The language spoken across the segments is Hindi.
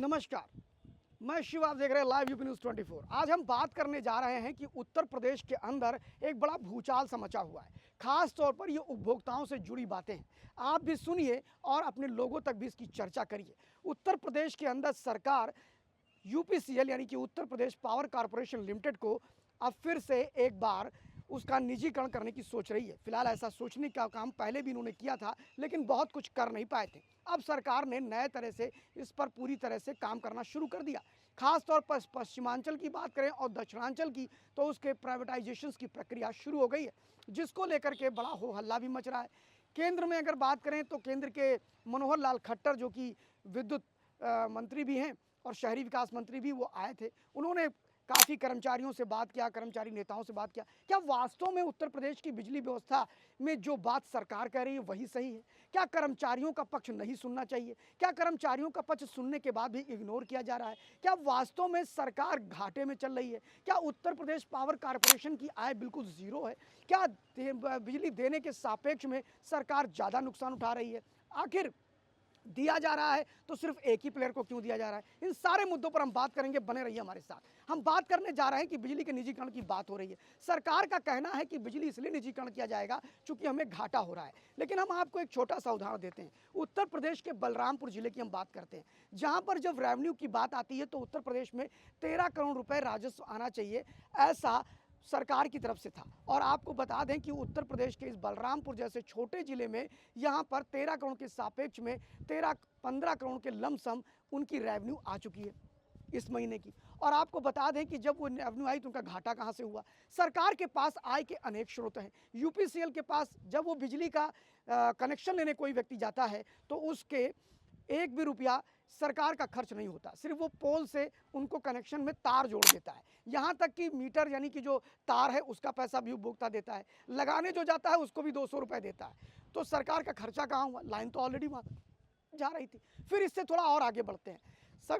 नमस्कार, मैं शिव, आप देख रहे हैं लाइव यूपी न्यूज़ 24। आज हम बात करने जा रहे हैं कि उत्तर प्रदेश के अंदर एक बड़ा भूचाल सा मचा हुआ है। खास तौर पर ये उपभोक्ताओं से जुड़ी बातें हैं। आप भी सुनिए और अपने लोगों तक भी इसकी चर्चा करिए। उत्तर प्रदेश के अंदर सरकार यूपीसीएल यानी कि Uttar Pradesh power corporation limited को अब फिर से एक बार उसका निजीकरण करने की सोच रही है। फिलहाल ऐसा सोचने का काम पहले भी इन्होंने किया था, लेकिन बहुत कुछ कर नहीं पाए थे। अब सरकार ने नए तरह से इस पर पूरी तरह से काम करना शुरू कर दिया। खास तौर पर पश्चिमांचल की बात करें और दक्षिणांचल की, तो उसके प्राइवेटाइजेशन की प्रक्रिया शुरू हो गई है, जिसको लेकर के बड़ा हो हल्ला भी मच रहा है। केंद्र में अगर बात करें तो केंद्र के मनोहर लाल खट्टर, जो कि विद्युत मंत्री भी हैं और शहरी विकास मंत्री भी, वो आए थे। उन्होंने काफ़ी कर्मचारियों से बात किया, कर्मचारी नेताओं से बात किया। क्या वास्तव में उत्तर प्रदेश की बिजली व्यवस्था में जो बात सरकार कह रही है वही सही है? क्या कर्मचारियों का पक्ष नहीं सुनना चाहिए? क्या कर्मचारियों का पक्ष सुनने के बाद भी इग्नोर किया जा रहा है? क्या वास्तव में सरकार घाटे में चल रही है? क्या उत्तर प्रदेश पावर कॉरपोरेशन की आय बिल्कुल ज़ीरो है? क्या बिजली देने के सापेक्ष में सरकार ज़्यादा नुकसान उठा रही है? आखिर दिया जा रहा है तो सिर्फ एक ही प्लेयर को क्यों दिया जा रहा है? इन सारे मुद्दों पर हम बात करेंगे, बने रहिए हमारे साथ। हम बात करने जा रहे हैं कि बिजली के निजीकरण की बात हो रही है। सरकार का कहना है कि बिजली इसलिए निजीकरण किया जाएगा क्योंकि हमें घाटा हो रहा है। लेकिन हम आपको एक छोटा सा उदाहरण देते हैं। उत्तर प्रदेश के बलरामपुर जिले की हम बात करते हैं, जहां पर जब रेवेन्यू की बात आती है तो उत्तर प्रदेश में 13 करोड़ रुपए राजस्व आना चाहिए, ऐसा सरकार की तरफ से था। और आपको बता दें कि उत्तर प्रदेश के इस बलरामपुर जैसे छोटे ज़िले में यहाँ पर 13 करोड़ के सापेक्ष में 15 करोड़ के लमसम उनकी रेवेन्यू आ चुकी है इस महीने की। और आपको बता दें कि जब वो रेवेन्यू आई तो उनका घाटा कहाँ से हुआ? सरकार के पास आय के अनेक स्रोत हैं। यूपीसीएल के पास जब वो बिजली का कनेक्शन लेने कोई व्यक्ति जाता है तो उसके एक भी रुपया सरकार का खर्च नहीं होता, सिर्फ वो पोल से उनको कनेक्शन में तार जोड़ देता है। यहाँ तक कि मीटर यानी कि जो तार है उसका पैसा भी उपभोक्ता देता है, लगाने जो जाता है उसको भी 200 रुपये देता है। तो सरकार का खर्चा कहाँ हुआ? लाइन तो ऑलरेडी वहाँ जा रही थी। फिर इससे थोड़ा और आगे बढ़ते हैं।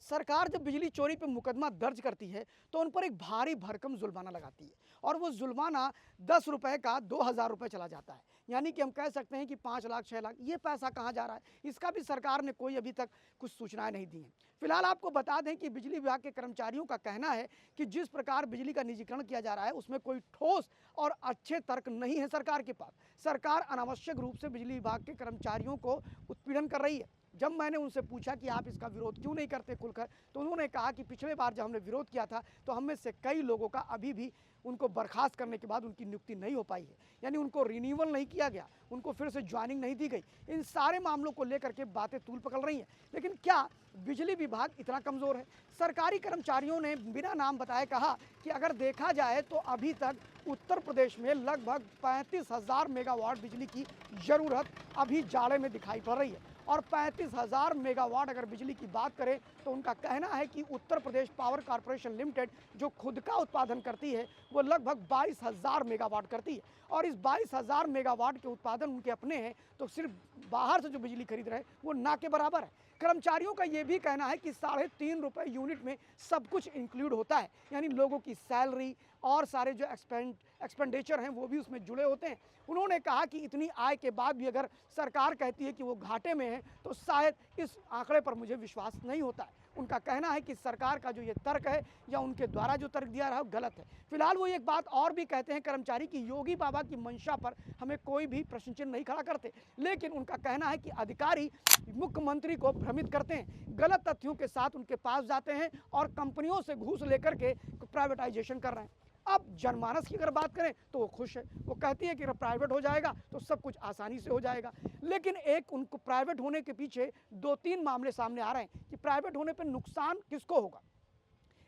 सरकार जब बिजली चोरी पे मुकदमा दर्ज करती है तो उन पर एक भारी भरकम जुर्माना लगाती है, और वो जुर्माना 10 रुपये का 2000 रुपये चला जाता है। यानी कि हम कह सकते हैं कि 5 लाख 6 लाख, ये पैसा कहाँ जा रहा है, इसका भी सरकार ने कोई अभी तक कुछ सूचनाएं नहीं दी हैं। फिलहाल आपको बता दें कि बिजली विभाग के कर्मचारियों का कहना है कि जिस प्रकार बिजली का निजीकरण किया जा रहा है उसमें कोई ठोस और अच्छे तर्क नहीं है सरकार के पास। सरकार अनावश्यक रूप से बिजली विभाग के कर्मचारियों को उत्पीड़न कर रही है। जब मैंने उनसे पूछा कि आप इसका विरोध क्यों नहीं करते खुलकर, तो उन्होंने कहा कि पिछले बार जब हमने विरोध किया था तो हम में से कई लोगों का अभी भी उनको बर्खास्त करने के बाद उनकी नियुक्ति नहीं हो पाई है, यानी उनको रिन्यूअल नहीं किया गया, उनको फिर से ज्वाइनिंग नहीं दी गई। इन सारे मामलों को लेकर के बातें तूल पकड़ रही हैं। लेकिन क्या बिजली विभाग इतना कमज़ोर है? सरकारी कर्मचारियों ने बिना नाम बताए कहा कि अगर देखा जाए तो अभी तक उत्तर प्रदेश में लगभग 35,000 मेगावाट बिजली की ज़रूरत अभी जाड़े में दिखाई पड़ रही है। और 35,000 मेगावाट अगर बिजली की बात करें तो उनका कहना है कि Uttar Pradesh power corporation limited जो खुद का उत्पादन करती है वो लगभग 22,000 मेगावाट करती है। और इस 22,000 मेगावाट के उत्पादन उनके अपने हैं, तो सिर्फ बाहर से जो बिजली खरीद रहे हैं वो ना के बराबर है। कर्मचारियों का ये भी कहना है कि 3.5 रुपये यूनिट में सब कुछ इंक्लूड होता है, यानी लोगों की सैलरी और सारे जो एक्सपेंडिचर हैं वो भी उसमें जुड़े होते हैं। उन्होंने कहा कि इतनी आय के बाद भी अगर सरकार कहती है कि वो घाटे में है तो शायद इस आंकड़े पर मुझे विश्वास नहीं होता है। उनका कहना है कि सरकार का जो ये तर्क है या उनके द्वारा जो तर्क दिया रहा है वो गलत है। फिलहाल वो एक बात और भी कहते हैं कर्मचारी की, योगी बाबा की मंशा पर हमें कोई भी प्रश्न चिन्ह नहीं खड़ा करते, लेकिन उनका कहना है कि अधिकारी मुख्यमंत्री को भ्रमित करते हैं, गलत तथ्यों के साथ उनके पास जाते हैं और कंपनियों से घूस लेकर के प्राइवेटाइजेशन कर रहे हैं। अब जनमानस की अगर बात करें तो वो खुश है, वो कहती है कि अगर प्राइवेट हो जाएगा तो सब कुछ आसानी से हो जाएगा। लेकिन एक उनको प्राइवेट होने के पीछे 2-3 मामले सामने आ रहे हैं कि प्राइवेट होने पर नुकसान किसको होगा,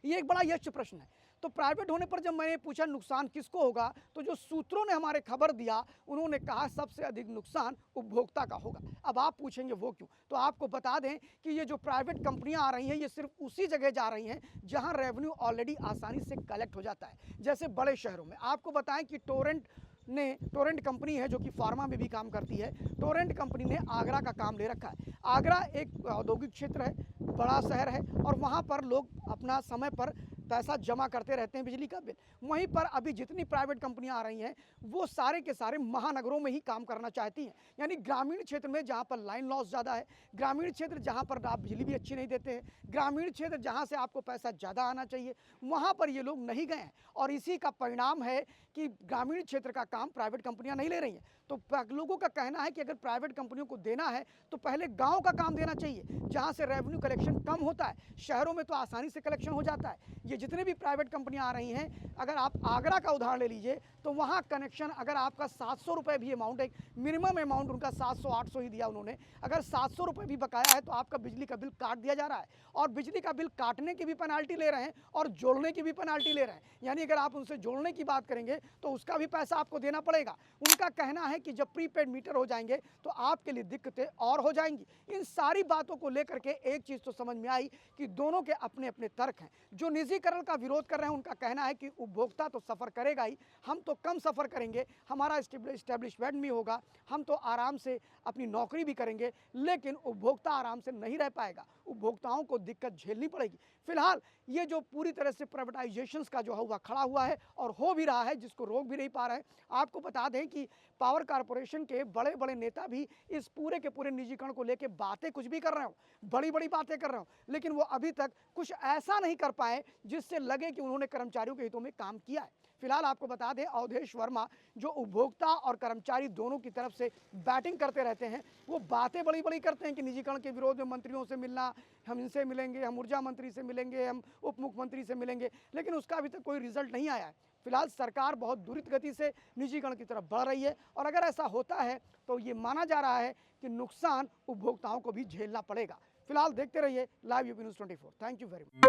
ये एक बड़ा यक्ष प्रश्न है। तो प्राइवेट होने पर जब मैंने पूछा नुकसान किसको होगा, तो जो सूत्रों ने हमारे खबर दिया उन्होंने कहा सबसे अधिक नुकसान उपभोक्ता का होगा। अब आप पूछेंगे वो क्यों, तो आपको बता दें कि ये जो प्राइवेट कंपनियां आ रही हैं ये सिर्फ उसी जगह जा रही हैं जहां रेवेन्यू ऑलरेडी आसानी से कलेक्ट हो जाता है, जैसे बड़े शहरों में। आपको बताएं कि टोरेंट कंपनी है जो कि फार्मा में भी काम करती है। टोरेंट कंपनी ने आगरा का काम ले रखा है। आगरा एक औद्योगिक क्षेत्र है, बड़ा शहर है, और वहाँ पर लोग अपना समय पर पैसा जमा करते रहते हैं बिजली का बिल। वहीं पर अभी जितनी प्राइवेट कंपनियां आ रही हैं वो सारे के सारे महानगरों में ही काम करना चाहती हैं, यानी ग्रामीण क्षेत्र में जहां पर लाइन लॉस ज़्यादा है, ग्रामीण क्षेत्र जहां पर आप बिजली भी अच्छी नहीं देते हैं, ग्रामीण क्षेत्र जहां से आपको पैसा ज़्यादा आना चाहिए, वहां पर ये लोग नहीं गए हैं। और इसी का परिणाम है कि ग्रामीण क्षेत्र का काम प्राइवेट कंपनियां नहीं ले रही हैं। तो लोगों का कहना है कि अगर प्राइवेट कंपनियों को देना है तो पहले गांव का काम देना चाहिए, जहां से रेवेन्यू कलेक्शन कम होता है। शहरों में तो आसानी से कलेक्शन हो जाता है। ये जितने भी प्राइवेट कंपनियां आ रही हैं, अगर आप आगरा का उदाहरण ले लीजिए तो वहां कनेक्शन अगर आपका 700 रुपये भी अमाउंट है, मिनिमम अमाउंट उनका 700-800 ही दिया उन्होंने, अगर 700 रुपये भी बकाया है तो आपका बिजली का बिल काट दिया जा रहा है। और बिजली का बिल काटने की भी पेनाल्टी ले रहे हैं और जोड़ने की भी पेनाल्टी ले रहे हैं, यानी अगर आप उनसे जोड़ने की बात करेंगे तो उसका भी पैसा आपको देना पड़ेगा। उनका कहना है कि जब प्रीपेड मीटर हो जाएंगे तो आपके लिए दिक्कतें और हो जाएंगी। इन सारी बातों को लेकर के एक चीज़ तो समझ में आई कि दोनों के अपने अपने तर्क हैं। जो निजीकरण का विरोध कर रहे हैं उनका कहना है कि उपभोक्ता तो सफ़र करेगा ही, हम तो कम सफ़र करेंगे, हमारा इस्टेब्लिशमेंट भी होगा, हम तो आराम से अपनी नौकरी भी करेंगे, लेकिन उपभोक्ता आराम से नहीं रह पाएगा, उपभोक्ताओं को दिक्कत झेलनी पड़ेगी। फिलहाल ये जो पूरी तरह से प्राइवेटाइजेशन का जो हुआ खड़ा हुआ है और हो भी रहा है, जिसको रोक भी नहीं पा रहे हैं। आपको बता दें कि पावर कॉरपोरेशन के बड़े बड़े नेता भी इस पूरे के पूरे निजीकरण को लेकर बातें कुछ भी कर रहे हो, बड़ी बड़ी बातें कर रहे हो, लेकिन वो अभी तक कुछ ऐसा नहीं कर पाए जिससे लगे कि उन्होंने कर्मचारियों के हितों में काम किया है। फिलहाल आपको बता दें अवधेश वर्मा जो उपभोक्ता और कर्मचारी दोनों की तरफ से बैटिंग करते रहते हैं, वो बातें बड़ी बड़ी करते हैं कि निजीकरण के विरोध में मंत्रियों से मिलना, हम इनसे मिलेंगे, हम ऊर्जा मंत्री से मिलेंगे, हम उप मुख्यमंत्री से मिलेंगे, लेकिन उसका अभी तक कोई रिजल्ट नहीं आया है। फिलहाल सरकार बहुत द्रुत गति से निजीकरण की तरफ बढ़ रही है और अगर ऐसा होता है तो ये माना जा रहा है कि नुकसान उपभोक्ताओं को भी झेलना पड़ेगा। फिलहाल देखते रहिए live UP news 24। Thank you very much.